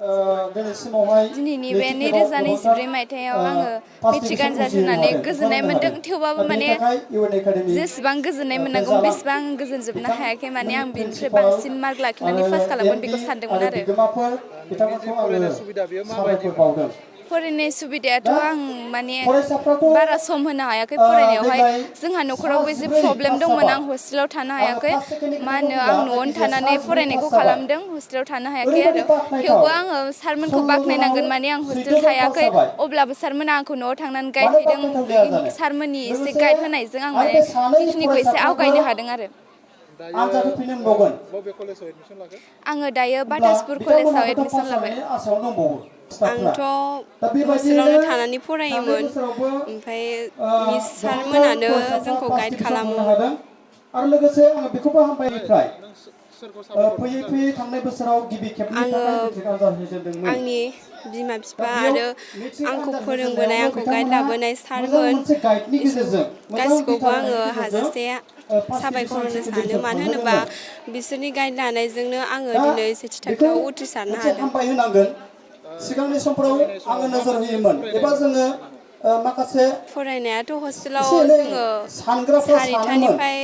दिनैनि बे 2024 मायथाइयाव आङो मेट्रिक आनजाद होनानै गोजोननाय मोन्दों थेवबाबो माने जेसेबां गोजोननाय मोननांगौ बेसेबां आं गोजोनजोबनो हायाखै माने आं बिनिफ्राय बांसिन मार्क लाखिनानै पास खालामगोन बेखौ सानदोंमोन आरो फरायनाय सुबिदायाथ' आं माने बारा सम होनो हायाखै फरायनायावहाय जोंहा न'खरावबो एसे प्रब्लेम दंमोन आं हस्टेलाव थानो हायाखै मा होनो आं न'आवनो थानानै फरायनायखौ खालामदों हस्टेलाव थानो हायाखै आरो थेवबो आङो सारमोनखौ बाख्नायनांगोन माने आं हस्टेल थायाखै अब्लाबो सारमोना आंखौ न'आव थांनानै गाइड हैदों सारमोननि एसे गाइड होनायजों आं माने बेखिनिखौ एसे आवगायनो हादों आरो आङो दायो बाटासपुर कलेजाव एडमिसन लाबाय आंथ' हस्टेलावनो थानानै फरायोमोन ओमफ्राय मिस सारमोनानो जोंखौ गाइड खालामो आङो आंनि बिमा बिफा आरो आंखौ फोरोंबोनाय आंखौ गाइड लाबोनाय सारमोन गासिखौबो आङो हाजासे साबायखर होनो सानो मानो होनोबा बिसोरनि गाइड लानायजोंनो आङो दिनै सेथि थाखोआव उथ्रिसारनो हादों सिगांनि समफोराव आङो नोजोर होयोमोन एबा जोङो माखासे फरायनायाथ' हस्टेलाव एसे एनै जोङो सानग्राफ्रा सानोमोन 4:30निफ्राय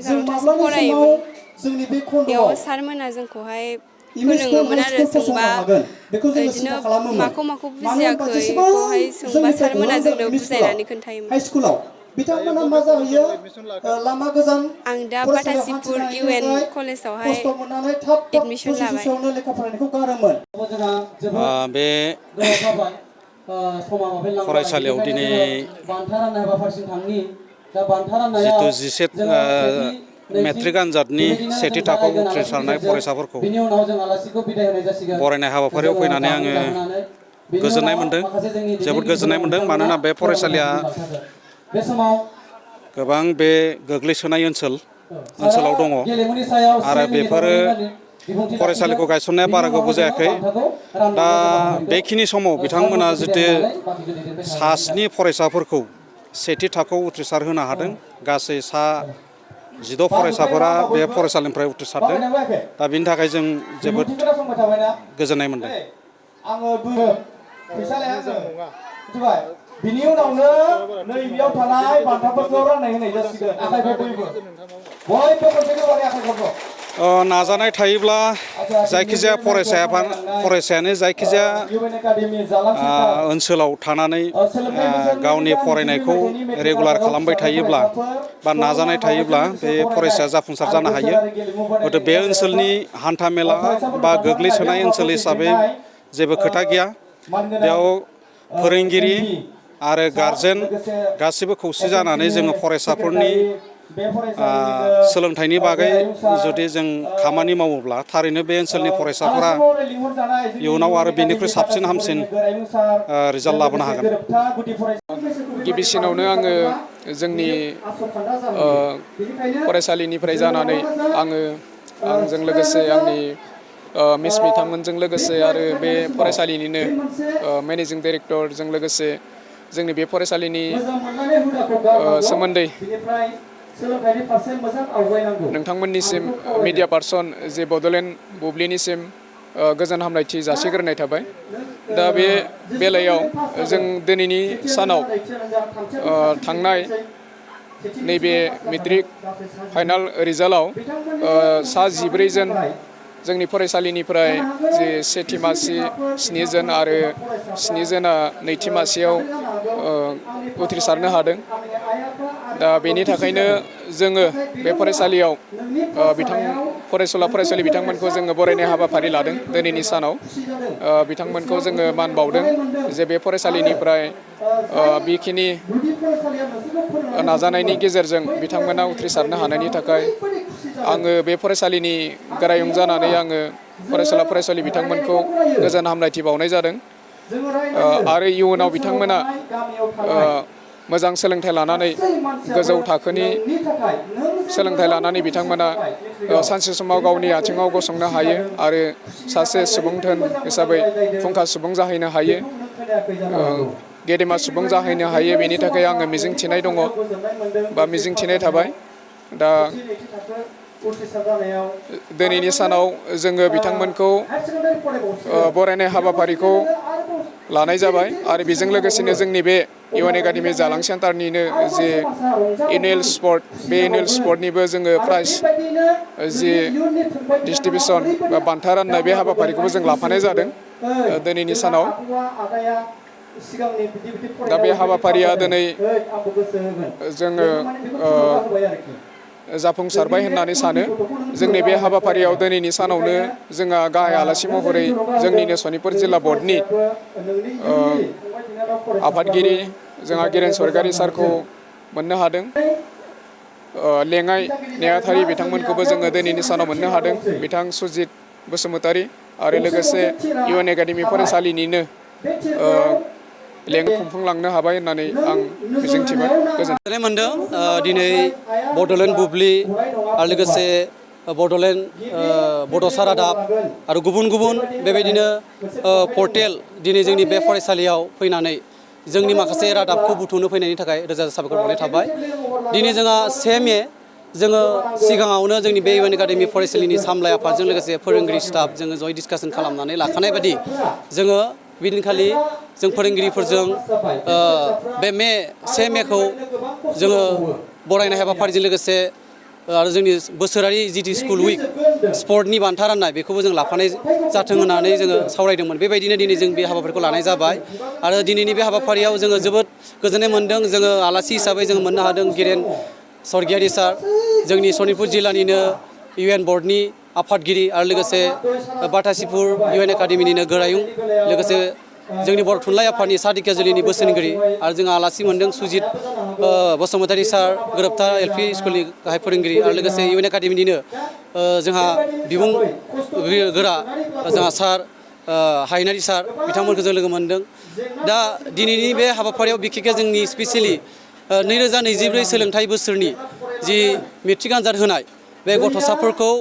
जों 11:00 माब्लानि समाव फरायोमोन जोंनि बे बेयाव खन्द'आव सारमोना जोंखौहाय इमेजखौ फोरोङोमोन हाइ आरो स्कुल सोंबा फसंनो हागोन बेखौ जोङो बिदिनो सिन्था खालामोमोन माखौ मानो होनबा बुजियाखै जेसेबां बेखौहाय सोंबा जोंनिफ्राय सारमोना गलांदों जोंनो एम इ स्कुलाव बुजायनानै खोन्थायोमोन हाइ स्कुलाव बिथांमोना मा जाहैयो लामा गोजान आं दा फरायसालियाव बाटासिपुर हान्थिनो UN हायैनिफ्राय कलेजावहाय खस्थ' मोननानै थाब थाब एडमिसन दसे लाबाय ससेयावनो लेखा फरायनायखौ गारोमोन बे फरायसालियाव दिनै जिथु जिसे मेट्रिक आनजादनि सेथि थाखोआव उथ्रिसारनाय फरायसाफोरखौ बरायनाय हाबाफारियाव फैनानै आङो गोजोननाय मोन्दों जोबोद गोजोननाय मोन्दों मानोना बे फरायसालिया गोबां बे गोग्लैसोनाय ओनसोलाव दङ आरो बेफोरो फरायसालिखौ गायसननाया बारा गोबाव जायाखै दा बेखिनि समाव बिथांमोना जितु 7 फरायसाफोरखौ सेथि थाखोआव उथ्रिसार होनो हादों गासै 16 फरायसाफोरा बे फरायसालिनिफ्राय उथ्रिसारदों दा बिनि थाखाय जों जोबोद गोजोननाय मोन्दों बिनि उनावनो नैबेयाव थानाय बान्थाफोरखौ राननाय होनाय जासिगोन आखाइखौ बयबो आखाइखौ नाजानाय थायोब्ला जायखिजाया फरायसायानो जायखिजाया ओनसोलाव थानानै गावनि फरायनायखौ रेगुलार खालामबाय थायोब्ला बा नाजानाय थायोब्ला बे फरायसाया जाफुंसार जानो हायो हयथ' बे ओनसोलनि हान्थामेला बा गोग्लैसोनाय ओनसोल हिसाबै जेबो खोथा गैया बेयाव फोरोंगिरि आरो गारजेन गासिबो खौसे जानानै जोङो फरायसाफोरनि सोलोंथाइनि बागै जुदि जों खामानि मावोब्ला थारैनो बे ओनसोलनि फरायसाफोरा इयुनाव आरो बेनिख्रुइ साबसिन हामसिन रिजाल्ट लाबोनो हागोन गिबिसिनावनो आङो जोंनि फरायसालिनिफ्राय जानानै आंजों लोगोसे आंनि मिस बिथांमोनजों लोगोसे आरो बे फरायसालिनिनो मेनेजिं डाइरेक्टरजों लोगोसे जोंनि बे फरायसालिनि सोमोन्दै नोंथांमोननिसिम मिडिया पार्सन जे बड'लेण्ड बुब्लिनिसिम गोजोन हामलायथि जासिग्रोनाय थाबाय दा बे बेलायाव जों दिनैनि सानाव थांनाय नैबे मेट्रिक फाइनाल रिजाल्टआव 14 जन जोंनि फरायसालिनिफ्राय जे सेथि मासि 7 जन आरो 7 जना नैथि मासियाव उथ्रिसारनो हादों दा बेनि थाखायनो जोङो बे फरायसालियाव फरायसुला बिथांमोनखौ जोङो बरायनाय हाबाफारि लादों दिनैनि सानाव बिथांमोनखौ जोङो मान बावदों जे बे फरायसालिनिफ्राय बेखिनि नाजानायनि गेजेरजों बिथांमोना उथ्रिसारनो हानायनि थाखाय आङो बे फरायसालिनि गोरायुं जानानै आङो फरायसुला बिथांमोनखौ गोजोन हामलायथि बावनाय जादों आरो इयुनाव बिथांमोना मोजां सोलोंथाइ लानानै गोजौ थाखोनि सोलोंथाइ लानानै बिथांमोना सानसे समाव गावनि आथिङाव गसंनो हायो आरो सासे सुबुं धोन हिसाबै फुंखा सुबुं जाहैनो हायो गेदेमा सुबुं जाहैनो हायो बेनि थाखाय आङो मिजिंथिनाय दङ बा मिजिंथिनाय थाबाय दा दिनैनि सानाव जोङो बिथांमोनखौ बरायनाय हाबाफारिखौ लानाय जाबाय आरो बेजों लोगोसेनो जोंनि बे इउएन एकाडेमि जालां सेन्टारनिनो जे एनुवेल स्पर्ट बे एनुवेल स्पर्टनिबो जोङो प्राइज जि डिस्ट्रिबिउसन बा बान्था राननाय बे हाबाफारिखौबो जों लाफानाय जादों दिनैनि सानाव। दा बे हाबाफारिया दिनै जोङो जाफुंसारबाय होननानै सानो। जोंनि बे हाबाफारियाव दिनैनि सानावनो जोंहा गाहाय आलासि महरै जोंनिनो सनितपुर जिल्ला बर्डनि आफादगिरि जोंहा गिरेन स्वर्गियारि सारखौ मोननो हादों। लेङाइ नेहाथारि बिथांमोनखौबो जोङो दिनैनि सानाव मोननो हादों, बिथां सुजित बसुमतारी आरो लोगोसे इउएन एकाडेमि फरायसालिनिनो खुंफुंलांनो हाबाय होननानै आं मिजिंथिबाय। गोजोननाय मोन्दों दिनै बड'लेण्ड बुब्लि आरो लोगोसे बड'लेण्ड बड'सा रादाब आरो गुबुन गुबुन बेबायदिनो पर्टेल दिनै जोंनि बे फरायसालियाव फैनानै जोंनि माखासे रादाबखौ बुथुमनो फैनायनि थाखाय रोजा रोजा साबायखर बावनाय थाबाय। दिनै जोंहा 1 मे जोङो सिगाङावनो जोंनि बे इउएन एकाडेमि फरायसालिनि सामलाय आफादजों लोगोसे फोरोंगिरि स्टाफ जोङो जयै डिसकासन खालामनानै लाखानाय बायदि जोङो बिदिनखालि जों फोरोंगिरिफोरजों बे 1 मेखौ जोङो बरायनाय हाबाफारिजों लोगोसे आरो जोंनि बोसोरारि जिटि स्कुल उइक स्पर्टनि बान्था राननाय बेखौबो जों लाफानाय जाथों होननानै जोङो सावरायदोंमोन। बेबायदिनो दिनै जों बे हाबाफारिखौ लानाय जाबाय आरो दिनैनि बे हाबाफारियाव जोङो जोबोद गोजोननाय मोन्दों। जोङो आलासि हिसाबै जोङो मोननो हादों गिरेन स्वर्गियारि सार, जोंनि सनितपुर जिल्लानिनो इउएन बर्डनि आफादगिरि आरो लोगोसे बाटासिपुर इउएन एकाडेमिनिनो गोरायुं, लोगोसे जोंनि बर' थुनलाइ आफादनि सा दिखियाजुलिनि बोसोनगिरि आरो जोंहा आलासि मोन्दों सुजित बसुमतारी सार, गोरोबथा एलपि स्कुलनि गाहाय फोरोंगिरि आरो लोगोसे इउएन एकाडेमिनिनो जोंहा बिबुं गोरा जोंहा सार हायनारि सार बिथांमोनखौ जों लोगो मोन्दों। दा दिनैनि बे हाबाफारियाव बिखेखै जोंनि स्पेसियेलि 2024 सोलोंथाइ बोसोरनि जि मेट्रिक आनजाद होनाय बे गथ'साफोरखौ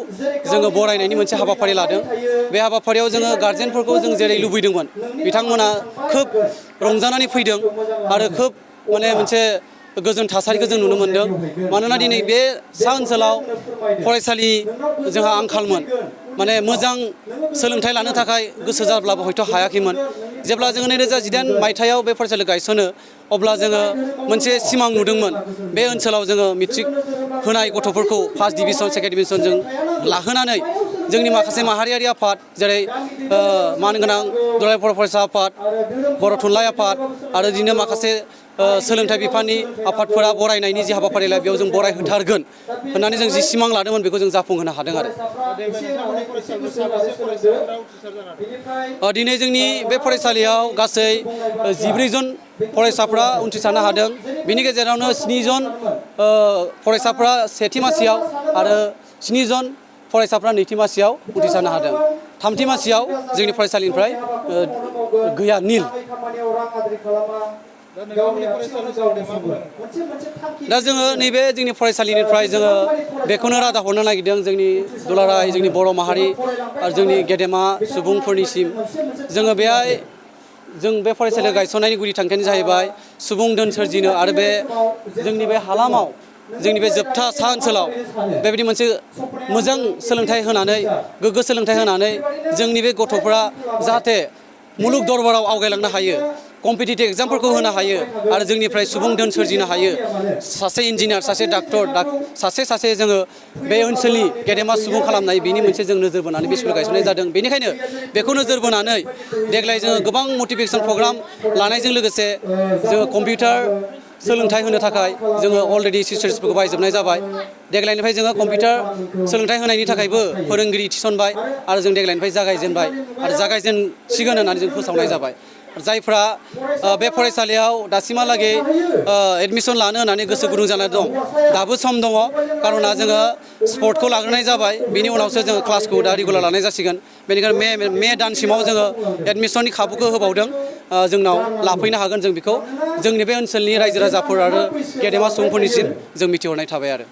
जोङो बरायनायनि मोनसे हाबाफारि लादों। बे हाबाफारियाव जोङो गार्जेनफोरखौ जों जेरै लुबैदोंमोन बिथांमोना खोब रंजानानै फैदों आरो खोब मोनसे गोजोन थासारिखौ जों नुनो मोन्दों। मानोना दिनै बे सा ओनसोलाव फरायसालि जोंहा आंखालमोन, मोजां सोलोंथाइ लानो थाखाय गोसो जाब्लाबो हयथ' हायाखैमोन। जेब्ला जोङो 2018 मायथाइयाव बे फरायसालि गायसनो अब्ला जोङो मोनसे सिमां नुदोंमोन बे ओनसोलाव जोङो मेट्रिक होनाय गथ'फोरखौ फार्स्ट डिभिजन सेकेन्ड डिभिजन जों लाहोनानै जोंनि माखासे माहारियारि आफाद जेरै मानगोनां दुलाराय बर' फरायसा आफाद, बर' थुनलाइ आफाद आरो बिदिनो माखासे सोलोंथाइ बिफाननि आफादफोरा बरायनायनि जि हाबाफारि लायो बेयाव जों बरायहोथारगोन होननानै जों जि सिमां लादोंमोन बेखौ जों जाफुंहोनो हादों आरो। दिनै जोंनि बे फरायसालियाव गासै 14 जन फरायसाफ्रा उथ्रिसारनो हादों। बिनि गेजेरावनो 7 जन फरायसाफ्रा सेथि मासियाव आरो 7 जन फरायसाफ्रा नैथि मासियाव उथ्रिसारनो हादों। थामथि मासियाव जोंनि फरायसालिनिफ्राय गैया, निल। दा जोङो नैबे जोंनि फरायसालिनिफ्राय जोङो बेखौनो रादाब हरनो नागिरदों जोंनि दुलाराय जोंनि बर' माहारि आरो जोंनि गेदेमा सुबुंफोरनिसिम। जोङो बेहाय जों बे फरायसालि गायसननायनि गुदि थांखियानो जाहैबाय सुबुं धोन सोरजिनो आरो बे जोंनि बे हालामाव जोंनि बे जोबथा सा ओनसोलाव बेबायदि मोनसे मोजां सोलोंथाइ होनानै गोग्गो सोलोंथाइ होनानै जोंनि बे गथ'फ्रा जाहाथे मुलुग दरबाराव आवगायलांनो हायो, कम्पिटिटिभ एग्जामफोरखौ होनो हायो आरो जोंनिफ्राय सुबुं धोन सोरजिनो हायो। सासे इन्जिनियार, सासे डाक्टर, सासे जोङो बे ओनसोलनि गेदेमा सुबुं खालामनाय बेनि मोनसे जों नोजोर बोनानै बे स्कुल गायसननाय जादों। बेनिखायनो बेखौ नोजोर बोनानै देग्लाय जोङो गोबां मटिभेसन प्रग्राम लानायजों लोगोसे जोङो कम्पिउटार सोलोंथाइ होनो थाखाय जोङो अलरेडि सिस्टेमफोरखौ बायजोबनाय जाबाय। देग्लायनिफ्राय जोङो कम्पिउटार सोलोंथाइ होनायनि थाखायबो फोरोंगिरि थिसनबाय आरो जों देग्लायनिफ्राय जागायजेनबाय आरो जागायजेनसिगोन होननानै जों फोसावनाय जाबाय। जायफ्रा बे फरायसालियाव दासिमहालागै एडमिसन लानो होननानै गोसो गुदुं जानानै दं, दाबो सम दङ। खार'ना जोङो स्पर्टखौ लाग्रोनाय जाबाय, बिनि उनावसो जोङो क्लासखौ दा रेगुलार लानाय जासिगोन। बेनिखायनो मे दानसिमाव जोङो एडमिसननि खाबुखौ होबावदों। जोंनाव लाफैनो हागोन जों बेखौ जोंनि बे ओनसोलनि रायजो राजाफोर आरो गेदेमा सुबुंफोरनिसिम जों मिथिहरनाय थाबाय आरो।